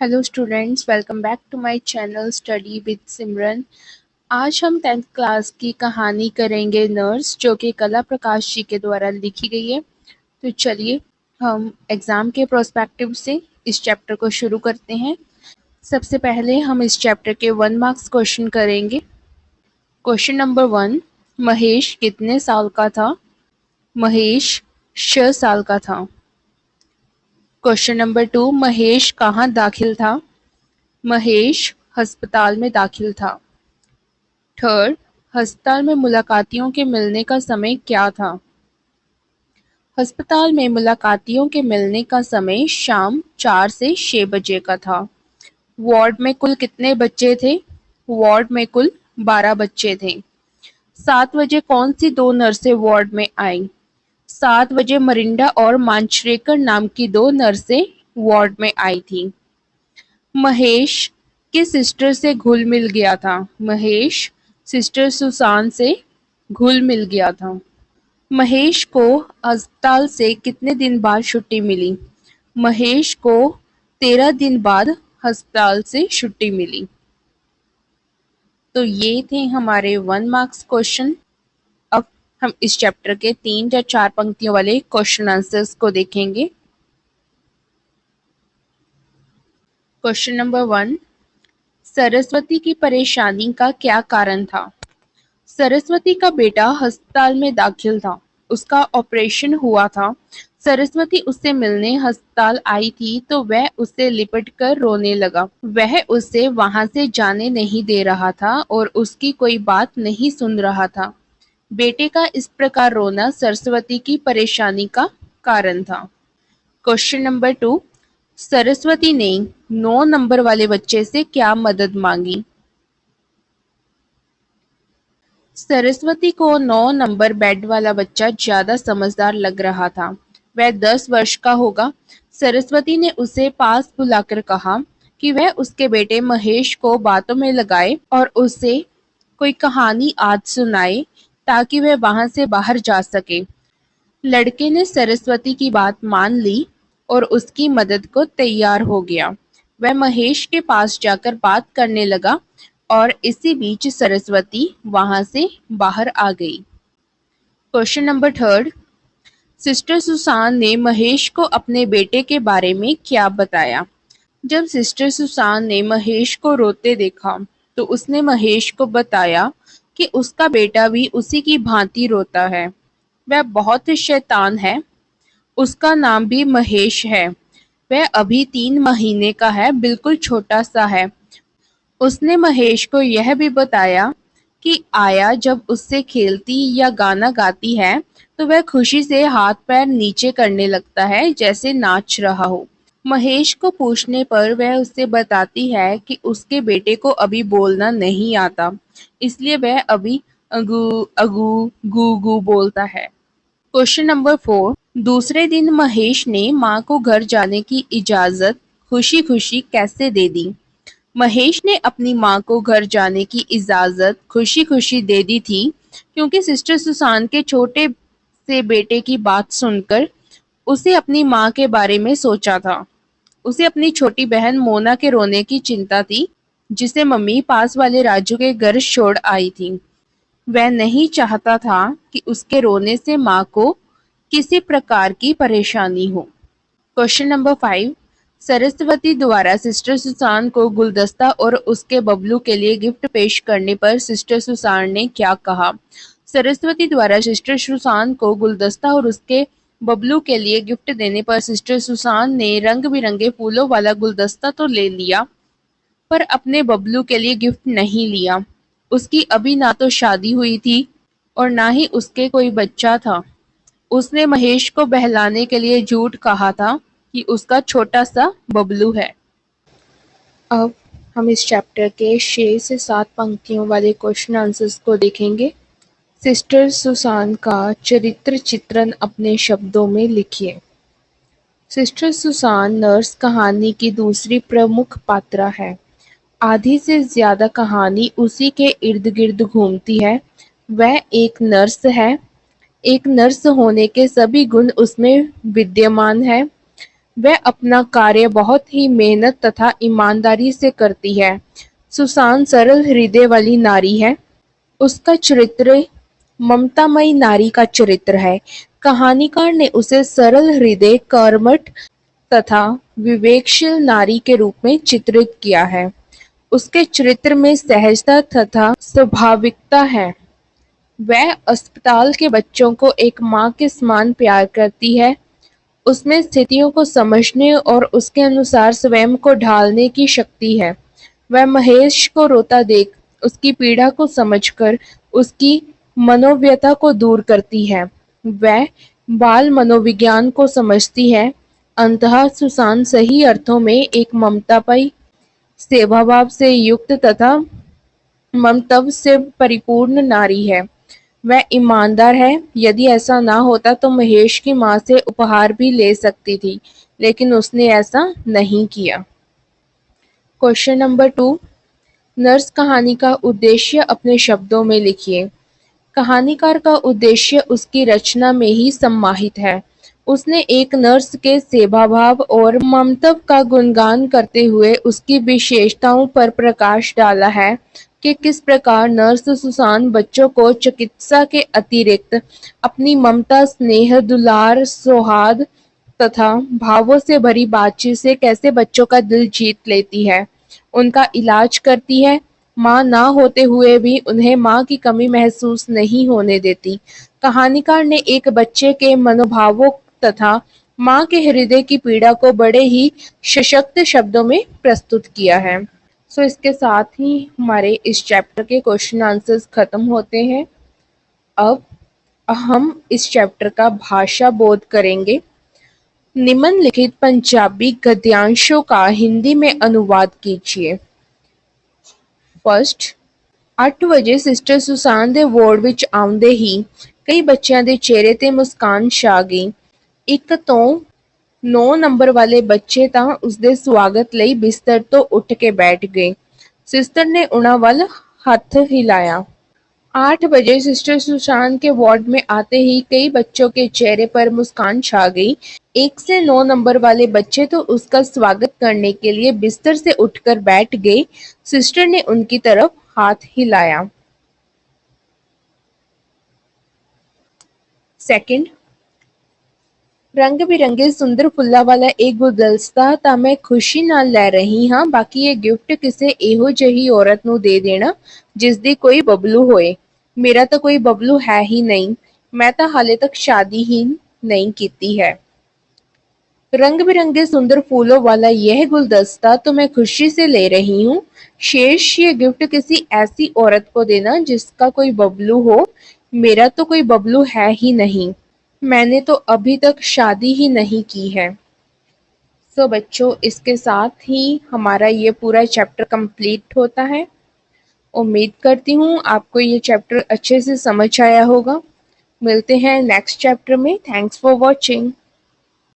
Hello students, welcome back to my channel study with Simran. आज हम 10th class की कहानी करेंगे नर्स, जो कि कला प्रकाश जी के द्वारा लिखी गई है। तो चलिए हम एग्ज़ाम के प्रोस्पेक्टिव से इस चैप्टर को शुरू करते हैं। सबसे पहले हम इस चैप्टर के 1 मार्क्स क्वेश्चन करेंगे। क्वेश्चन नंबर 1, महेश कितने साल का था? महेश 6 साल का था। क्वेश्चन नंबर 2, महेश कहाँ दाखिल था? महेश अस्पताल में दाखिल था। थर्ड, अस्पताल में मुलाकातियों के मिलने का समय क्या था? अस्पताल में मुलाकातियों के मिलने का समय शाम 4 से 6 बजे का था। वार्ड में कुल कितने बच्चे थे? वार्ड में कुल 12 बच्चे थे। 7 बजे कौन सी 2 नर्सें वार्ड में आईं? 7 बजे मरिंडा और मांचरेकर नाम की 2 नर्सें वार्ड में आई थी। महेश किस सिस्टर से घुल मिल गया था? महेश सिस्टर सुसान से घुल मिल गया था। महेश को अस्पताल से कितने दिन बाद छुट्टी मिली? महेश को 13 दिन बाद अस्पताल से छुट्टी मिली। तो ये थे हमारे 1 मार्क्स क्वेश्चन। अब हम इस चैप्टर के 3 या 4 पंक्तियों वाले क्वेश्चन आंसर्स को देखेंगे। क्वेश्चन नंबर 1, सरस्वती की परेशानी का क्या कारण था? सरस्वती का बेटा अस्पताल में दाखिल था। उसका ऑपरेशन हुआ था। सरस्वती उससे मिलने अस्पताल आई थी तो वह उससे लिपट कर रोने लगा। वह उसे वहां से जाने नहीं दे रहा था और उसकी कोई बात नहीं सुन रहा था। बेटे का इस प्रकार रोना सरस्वती की परेशानी का कारण था। क्वेश्चन नंबर 2, सरस्वती ने 9 नंबर वाले बच्चे से क्या मदद मांगी? सरस्वती को 9 नंबर बेड वाला बच्चा ज्यादा समझदार लग रहा था। वह 10 वर्ष का होगा। सरस्वती ने उसे पास बुलाकर कहा कि वह उसके बेटे महेश को बातों में लगाए और उसे कोई कहानी आज सुनाए ताकि वह वहां से बाहर जा सके। लड़के ने सरस्वती की बात मान ली और उसकी मदद को तैयार हो गया। वह महेश के पास जाकर बात करने लगा और इसी बीच सरस्वती वहां से बाहर आ गई। क्वेश्चन नंबर 3, सिस्टर सुसान ने महेश को अपने बेटे के बारे में क्या बताया? जब सिस्टर सुसान ने महेश को रोते देखा तो उसने महेश को बताया कि उसका बेटा भी उसी की भांति रोता है। वह बहुत शैतान है। उसका नाम भी महेश है। वह अभी 3 महीने का है, बिल्कुल छोटा सा है। उसने महेश को यह भी बताया कि आया जब उससे खेलती या गाना गाती है तो वह खुशी से हाथ पैर नीचे करने लगता है जैसे नाच रहा हो। महेश को पूछने पर वह उससे बताती है कि उसके बेटे को अभी बोलना नहीं आता, इसलिए वह अभी अगू अगू गू गू बोलता है। क्वेश्चन नंबर 4, दूसरे दिन महेश ने माँ को घर जाने की इजाजत खुशी खुशी कैसे दे दी? महेश ने अपनी माँ को घर जाने की इजाजत खुशी खुशी दे दी थी क्योंकि सिस्टर सुसान के छोटे से बेटे की बात सुनकर उसे अपनी माँ के बारे में सोचा था। उसे अपनी छोटी बहन मोना के रोने की चिंता थी, जिसे मम्मी पास वाले राजू के घर छोड़ आई थी। वह नहीं चाहता था कि उसके रोने से माँ को किसी प्रकार की परेशानी हो। क्वेश्चन नंबर 5, सरस्वती द्वारा सिस्टर सुसान को गुलदस्ता और उसके बबलू के लिए गिफ्ट पेश करने पर सिस्टर सुसान ने क्या कहा? सरस्वती द्वारा सिस्टर सुसान को गुलदस्ता और उसके बबलू के लिए गिफ्ट देने पर सिस्टर सुसान ने रंग बिरंगे फूलों वाला गुलदस्ता तो ले लिया, पर अपने बबलू के लिए गिफ्ट नहीं लिया। उसकी अभी ना तो शादी हुई थी और ना ही उसके कोई बच्चा था। उसने महेश को बहलाने के लिए झूठ कहा था कि उसका छोटा सा बबलू है। अब हम इस चैप्टर के 6 से 7 पंक्तियों वाले क्वेश्चन आंसर्स को देखेंगे। सिस्टर सुसान का चरित्र चित्रण अपने शब्दों में लिखिए। सिस्टर सुसान नर्स कहानी की दूसरी प्रमुख पात्रा है। आधी से ज्यादा कहानी उसी के इर्द गिर्द घूमती है। वह एक नर्स है। एक नर्स होने के सभी गुण उसमें विद्यमान है। वह अपना कार्य बहुत ही मेहनत तथा ईमानदारी से करती है। सुसान सरल हृदय वाली नारी है। उसका चरित्र ममतामयी नारी का चरित्र है। कहानीकार ने उसे सरल हृदय, कर्मठ तथा विवेकशील नारी के रूप में चित्रित किया है। उसके चरित्र में सहजता तथा स्वाभाविकता है। वह अस्पताल के बच्चों को एक माँ के समान प्यार करती है। उसमें स्थितियों को समझने और उसके अनुसार स्वयं को ढालने की शक्ति है। वह महेश को रोता देख उसकी पीड़ा को समझकर उसकी मनोव्यथा को दूर करती है। वह बाल मनोविज्ञान को समझती है। अंततः सुसान सही अर्थों में एक ममतामयी, सेवाभाव से युक्त तथा ममत्व से परिपूर्ण नारी है। वह ईमानदार है। यदि ऐसा ना होता तो महेश की माँ से उपहार भी ले सकती थी, लेकिन उसने ऐसा नहीं किया। क्वेश्चन नंबर 2, नर्स कहानी का उद्देश्य अपने शब्दों में लिखिए। कहानीकार का उद्देश्य उसकी रचना में ही समाहित है। उसने एक नर्स के सेवाभाव और ममत्व का गुणगान करते हुए उसकी विशेषताओं पर प्रकाश डाला है कि किस प्रकार नर्स सुसान बच्चों को चिकित्सा के अतिरिक्त अपनी ममता, स्नेह, दुलार, सौहार्द तथा भावों से भरी बातचीत से कैसे बच्चों का दिल जीत लेती है, उनका इलाज करती है। माँ ना होते हुए भी उन्हें माँ की कमी महसूस नहीं होने देती। कहानीकार ने एक बच्चे के मनोभावों तथा माँ के हृदय की पीड़ा को बड़े ही सशक्त शब्दों में प्रस्तुत किया है। इसके साथ ही हमारे इस चैप्टर के क्वेश्चन आंसर्स खत्म होते हैं। अब हम इस चैप्टर का भाषा बोध करेंगे। निम्नलिखित पंजाबी गद्यांशों का हिंदी में अनुवाद कीजिए। फर्स्ट, 8 ਵਜੇ ਸਿਸਟਰ ਸੁਸਾਨ ਦੇ ਵਾਰਡ ਵਿੱਚ ਆਉਂਦੇ ਹੀ ਕਈ ਬੱਚਿਆਂ ਦੇ ਚਿਹਰੇ ਤੇ ਮੁਸਕਾਨ ਛਾ ਗਈ। 1 ਤੋਂ 9 ਨੰਬਰ ਵਾਲੇ ਬੱਚੇ ਤਾਂ ਉਸਦੇ ਸਵਾਗਤ ਲਈ ਬਿਸਤਰ ਤੋਂ ਉੱਠ ਕੇ ਬੈਠ ਗਏ। ਸਿਸਟਰ ਨੇ ਉਹਨਾਂ ਵੱਲ ਹੱਥ हिलाया। 8 बजे सिस्टर सुसान के वार्ड में आते ही कई बच्चों के चेहरे पर मुस्कान छा गई। 1 से 9 नंबर वाले बच्चे तो उसका स्वागत करने के लिए बिस्तर से उठकर बैठ गए। सिस्टर ने उनकी तरफ हाथ हिलाया। सेकंड, रंग बिरंगे सुंदर फुल्लां वाला एक गुलदस्ता ਤਾਂ ਮੈਂ ਖੁਸ਼ੀ ਨਾਲ ਲੈ ਰਹੀ ਹਾਂ। ਬਾਕੀ ਇਹ ਗਿਫਟ ਕਿਸੇ ਇਹੋ ਜਿਹੀ ਔਰਤ ਨੂੰ ਦੇ ਦੇਣਾ ਜਿਸ ਦੀ ਕੋਈ ਬਬਲੂ ਹੋਏ। ਮੇਰਾ ਤਾਂ ਕੋਈ ਬਬਲੂ ਹੈ ਹੀ ਨਹੀਂ। ਮੈਂ ਤਾਂ ਹਾਲੇ तक शादी ही नहीं की है। रंग बिरंगे सुंदर फूलों वाला यह गुलदस्ता तो मैं खुशी से ले रही हूँ। शेष ये गिफ्ट किसी ऐसी औरत को देना जिसका कोई बबलू हो। मेरा तो कोई बबलू है ही नहीं। मैंने तो अभी तक शादी ही नहीं की है। बच्चों, इसके साथ ही हमारा ये पूरा चैप्टर कंप्लीट होता है। उम्मीद करती हूँ आपको ये चैप्टर अच्छे से समझ आया होगा। मिलते हैं नेक्स्ट चैप्टर में। Thanks for watching.